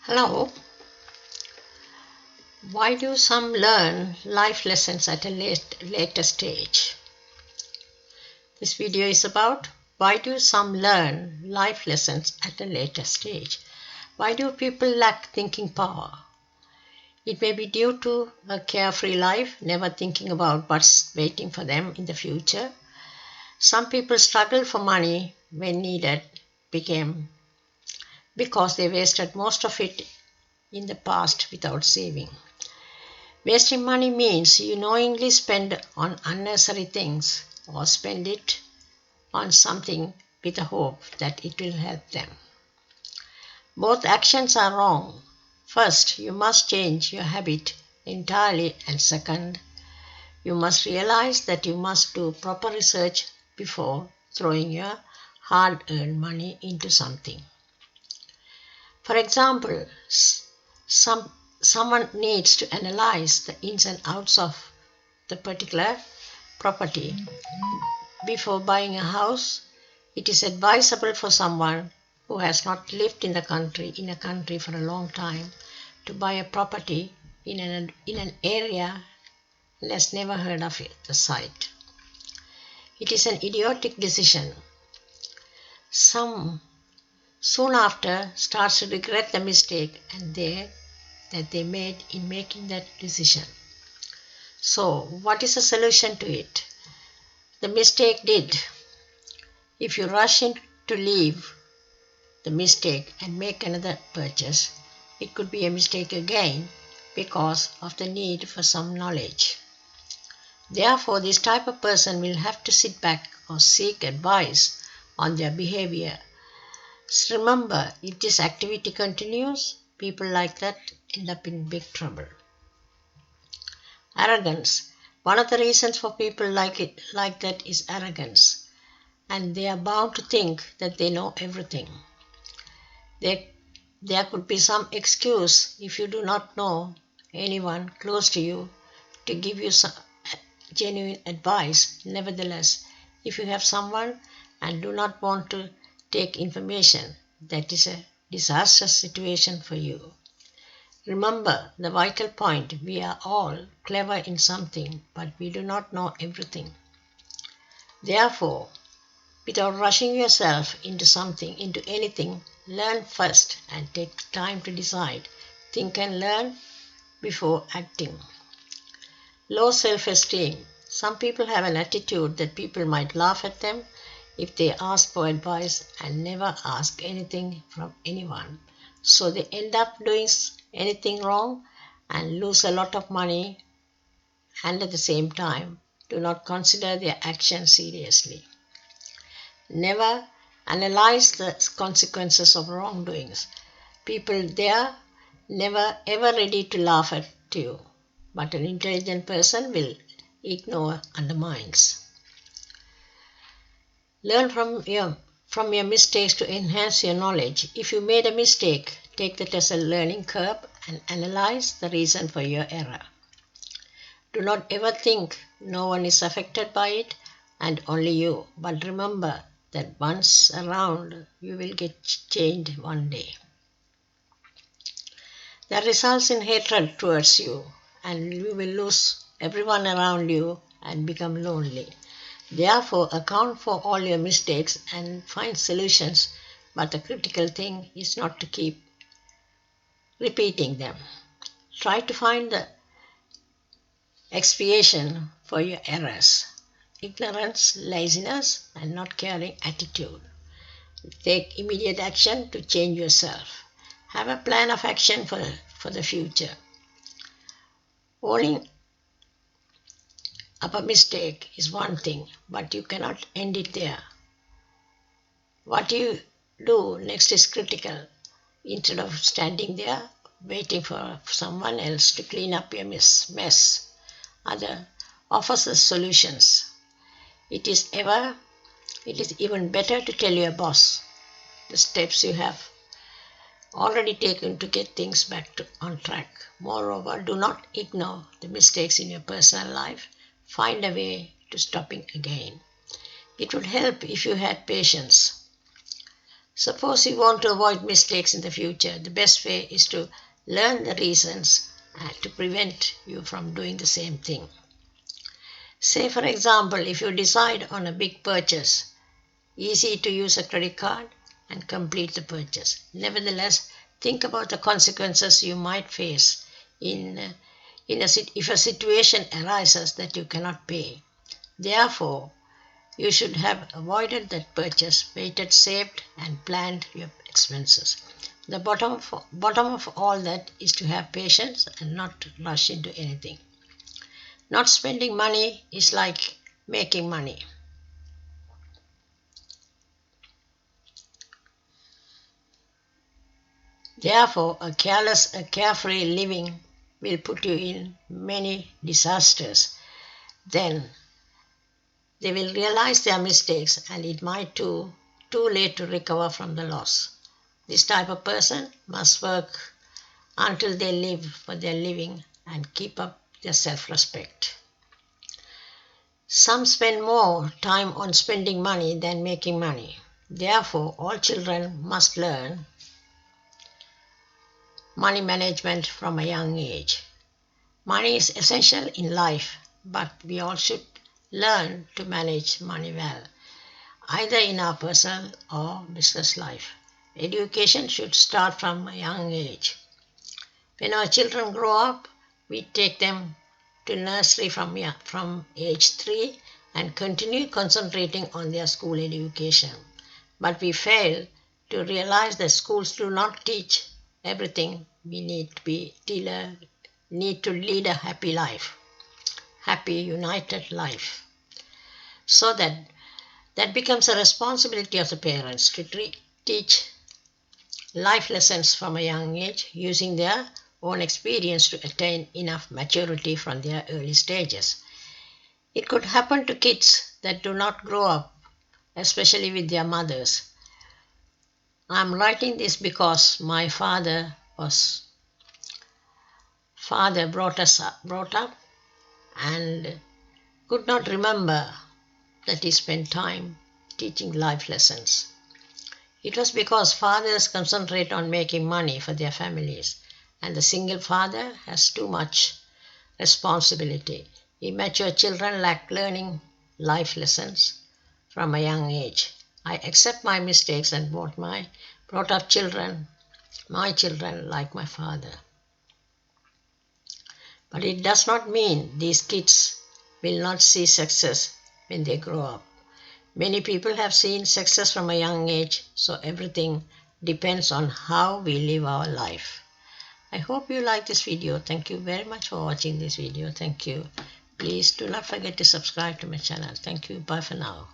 Hello. Why do some learn life lessons at a later stage? This video is about why do some learn life lessons at a later stage? Why do people lack thinking power? It may be due to a carefree life, never thinking about what's waiting for them in the future. Some people struggle for money when needed because they wasted most of it in the past without saving. Wasting money means you knowingly spend on unnecessary things or spend it on something with the hope that it will help them. Both actions are wrong. First, you must change your habit entirely, and second, you must realize that you must do proper research before throwing your hard-earned money into something. For example, someone needs to analyze the ins and outs of the particular property. Before buying a house, it is advisable for someone who has not lived in a country for a long time to buy a property in an area and has never heard of the site. It is an idiotic decision. Some soon after starts to regret the mistake that they made in making that decision. So, what is the solution to it? The mistake did. If you rush in to leave the mistake and make another purchase, it could be a mistake again because of the need for some knowledge. Therefore, this type of person will have to sit back or seek advice on their behavior. So remember, if this activity continues, people like that end up in big trouble. Arrogance. One of the reasons for people like that is arrogance, and they are bound to think that they know everything. There could be some excuse if you do not know anyone close to you to give you some genuine advice. Nevertheless, if you have someone and do not want to take information, that is a disastrous situation for you. Remember the vital point: we are all clever in something, but we do not know everything. Therefore, without rushing yourself into anything, learn first and take time to decide. Think and learn before acting. Low self-esteem. Some people have an attitude that people might laugh at them if they ask for advice and never ask anything from anyone. So they end up doing anything wrong and lose a lot of money, and at the same time do not consider their actions seriously. Never analyze the consequences of wrongdoings. People there never ever ready to laugh at you, but an intelligent person will ignore undermines. Learn from your mistakes to enhance your knowledge. If you made a mistake, take that as a learning curve and analyze the reason for your error. Do not ever think no one is affected by it and only you, but remember that once around, you will get changed one day. That results in hatred towards you, and you will lose everyone around you and become lonely. Therefore, account for all your mistakes and find solutions, but the critical thing is not to keep repeating them. Try to find the expiation for your errors: ignorance, laziness, and not caring attitude. Take immediate action to change yourself. Have a plan of action for the future. Owning up a mistake is one thing, but you cannot end it there. What you do next is critical. Instead of standing there waiting for someone else to clean up your mess, other offers the solutions. It is even better to tell your boss the steps you have already taken to get things back on track. Moreover, do not ignore the mistakes in your personal life. Find a way to stopping again. It would help if you had patience. Suppose you want to avoid mistakes in the future. The best way is to learn the reasons to prevent you from doing the same thing. Say, for example, if you decide on a big purchase, easy to use a credit card and complete the purchase. Nevertheless, think about the consequences you might face if a situation arises that you cannot pay. Therefore, you should have avoided that purchase, waited, saved, and planned your expenses. The bottom of all that is to have patience and not to rush into anything. Not spending money is like making money. Therefore, a carefree living will put you in many disasters. Then they will realize their mistakes and it might too late to recover from the loss. This type of person must work until they live for their living and keep up their self-respect. Some spend more time on spending money than making money. Therefore, all children must learn money management from a young age. Money is essential in life, but we all should learn to manage money well, either in our personal or business life. Education should start from a young age. When our children grow up, we take them to nursery from age 3 and continue concentrating on their school education. But we fail to realize that schools do not teach everything we need to lead a happy life, happy, united life. So that becomes a responsibility of the parents to teach life lessons from a young age using their own experience to attain enough maturity from their early stages. It could happen to kids that do not grow up, especially with their mothers. I'm writing this because my father brought up and could not remember that he spent time teaching life lessons. It was because fathers concentrate on making money for their families, and the single father has too much responsibility. Immature children lack learning life lessons from a young age. I accept my mistakes and brought up my children like my father. But it does not mean these kids will not see success when they grow up. Many people have seen success from a young age, so everything depends on how we live our life. I hope you like this video. Thank you very much for watching this video. Thank you. Please do not forget to subscribe to my channel. Thank you. Bye for now.